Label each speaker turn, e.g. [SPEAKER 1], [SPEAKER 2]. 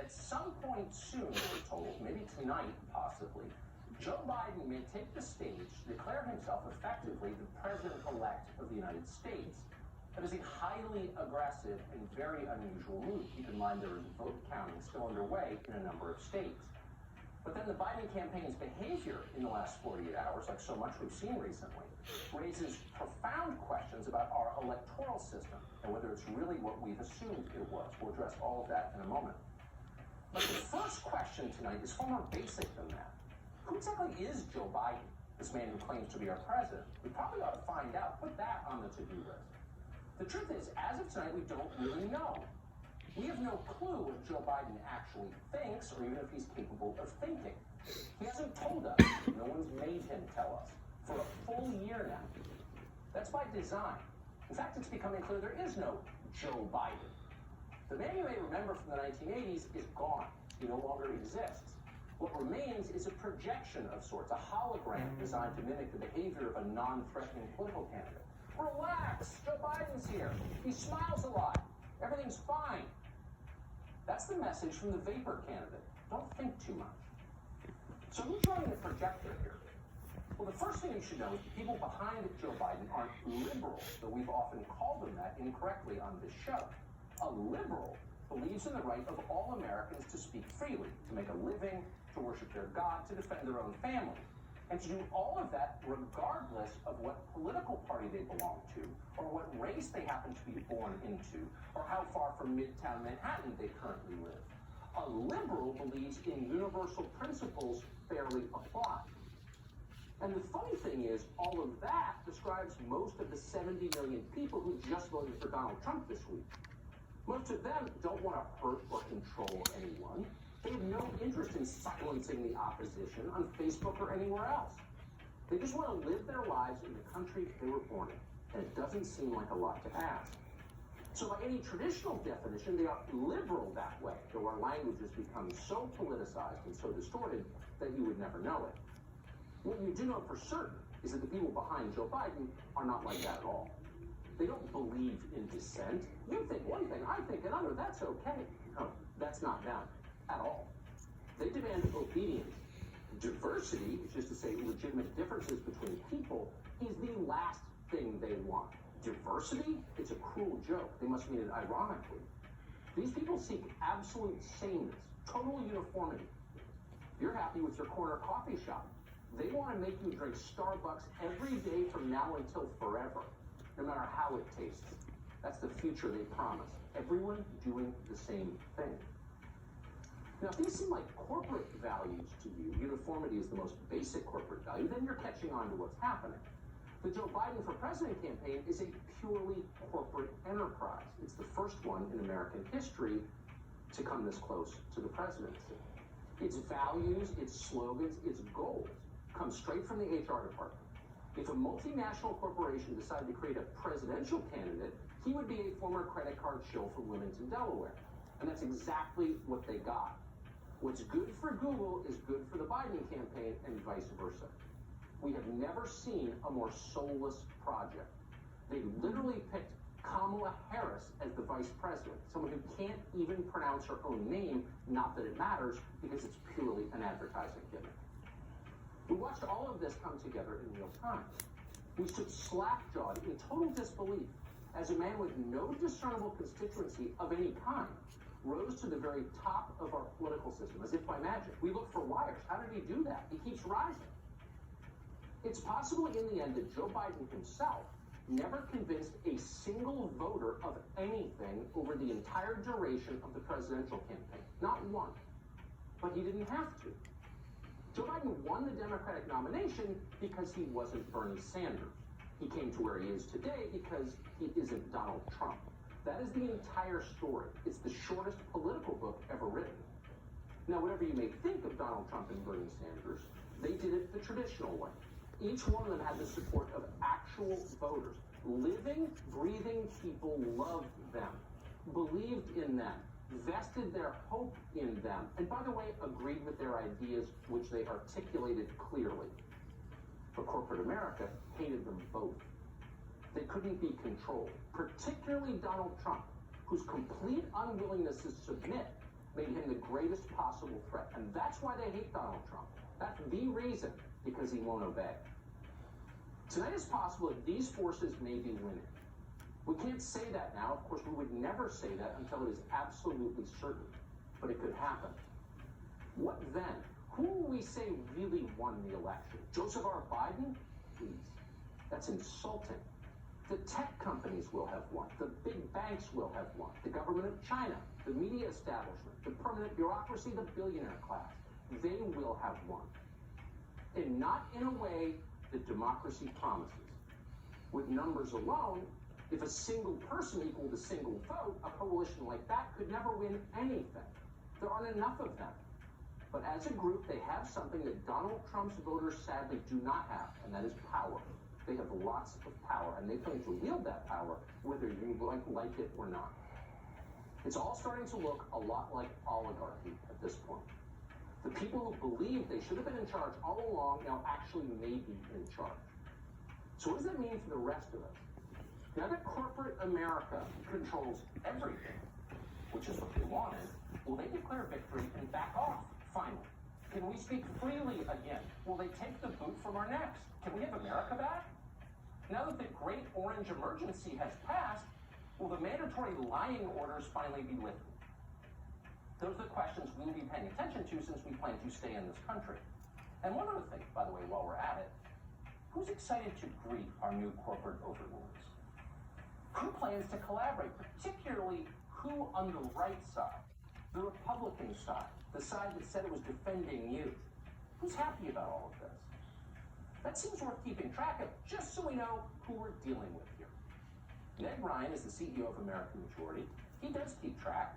[SPEAKER 1] At some point soon, we're told, maybe tonight possibly, Joe Biden may take the stage, declare himself effectively the president-elect of the United States. That is a highly aggressive and very unusual move. Keep in mind there is vote counting still underway in a number of states. But then the Biden campaign's behavior in the last 48 hours, like so much we've seen recently, raises profound questions about our electoral system and whether it's really what we've assumed it was. We'll address all of that in a moment. But the first question tonight is far more basic than that. Who exactly is Joe Biden, this man who claims to be our president? We probably ought to find out. Put that on the to-do list. The truth is, as of tonight, we don't really know. We have no clue what Joe Biden actually thinks, or even if he's capable of thinking. He hasn't told us. No one's made him tell us. For a full year now. That's by design. In fact, it's becoming clear there is no Joe Biden. The man you may remember from the 1980s is gone. He no longer exists. What remains is a projection of sorts, a hologram designed to mimic the behavior of a non-threatening political candidate. Relax, Joe Biden's here. He smiles a lot. Everything's fine. That's the message from the vapor candidate. Don't think too much. So who's running the projector here? Well, the first thing you should know is the people behind Joe Biden aren't liberals, though we've often called them that incorrectly on this show. A liberal believes in the right of all Americans to speak freely, to make a living, to worship their God, to defend their own family, and to do all of that regardless of what political party they belong to, or what race they happen to be born into, or how far from Midtown Manhattan they currently live. A liberal believes in universal principles fairly applied. And the funny thing is, all of that describes most of the 70 million people who just voted for Donald Trump this week. Most of them don't want to hurt or control anyone. They have no interest in silencing the opposition on Facebook or anywhere else. They just want to live their lives in the country they were born in. And it doesn't seem like a lot to ask. So by any traditional definition, they are liberal that way, though our language has become so politicized and so distorted that you would never know it. What you do know for certain is that the people behind Joe Biden are not like that at all. They don't believe in dissent. You think one thing, I think another, that's okay. No, that's not them at all. They demand obedience. Diversity, which is to say legitimate differences between people, is the last thing they want. Diversity? It's a cruel joke. They must mean it ironically. These people seek absolute sameness, total uniformity. You're happy with your corner coffee shop. They want to make you drink Starbucks every day from now until forever, no matter how it tastes. That's the future they promise. Everyone doing the same thing. Now, if these seem like corporate values to you, uniformity is the most basic corporate value, then you're catching on to what's happening. The Joe Biden for President campaign is a purely corporate enterprise. It's the first one in American history to come this close to the presidency. Its values, its slogans, its goals come straight from the HR department. If a multinational corporation decided to create a presidential candidate, he would be a former credit card shill from Wilmington, Delaware. And that's exactly what they got. What's good for Google is good for the Biden campaign and vice versa. We have never seen a more soulless project. They literally picked Kamala Harris as the vice president, someone who can't even pronounce her own name, not that it matters, because it's purely an advertising gimmick. We watched all of this come together in real time. We stood slack-jawed in total disbelief as a man with no discernible constituency of any kind rose to the very top of our political system, as if by magic. We looked for wires. How did he do that? He keeps rising. It's possible in the end that Joe Biden himself never convinced a single voter of anything over the entire duration of the presidential campaign. Not one. But he didn't have to. Joe Biden won the Democratic nomination because he wasn't Bernie Sanders. He came to where he is today because he isn't Donald Trump. That is the entire story. It's the shortest political book ever written. Now, whatever you may think of Donald Trump and Bernie Sanders, they did it the traditional way. Each one of them had the support of actual voters. Living, breathing people loved them, believed in them, vested their hope in them, and by the way, agreed with their ideas, which they articulated clearly. But corporate America hated them both. They couldn't be controlled, particularly Donald Trump, whose complete unwillingness to submit made him the greatest possible threat. And that's why they hate Donald Trump. That's the reason, because he won't obey. Tonight is possible that these forces may be winning. We can't say that now. Of course, we would never say that until it is absolutely certain. But it could happen. What then? Who will we say really won the election? Joseph R. Biden? Please. That's insulting. The tech companies will have won. The big banks will have won. The government of China, the media establishment, the permanent bureaucracy, the billionaire class. They will have won. And not in a way that democracy promises. With numbers alone, if a single person equaled a single vote, a coalition like that could never win anything. There aren't enough of them. But as a group, they have something that Donald Trump's voters sadly do not have, and that is power. They have lots of power, and they plan to wield that power whether you like it or not. It's all starting to look a lot like oligarchy at this point. The people who believe they should have been in charge all along now actually may be in charge. So what does that mean for the rest of us? Now that corporate America controls everything, which is what they wanted, will they declare victory and back off, finally? Can we speak freely again? Will they take the boot from our necks? Can we have America back? Now that the Great Orange Emergency has passed, will the mandatory lying orders finally be lifted? Those are the questions we'll be paying attention to since we plan to stay in this country. And one other thing, by the way, while we're at it, who's excited to greet our new corporate overlords? Who plans to collaborate, particularly who on the right side, the Republican side, the side that said it was defending youth? Who's happy about all of this? That seems worth keeping track of, just so we know who we're dealing with here. Ned Ryan is the CEO of American Majority. He does keep track.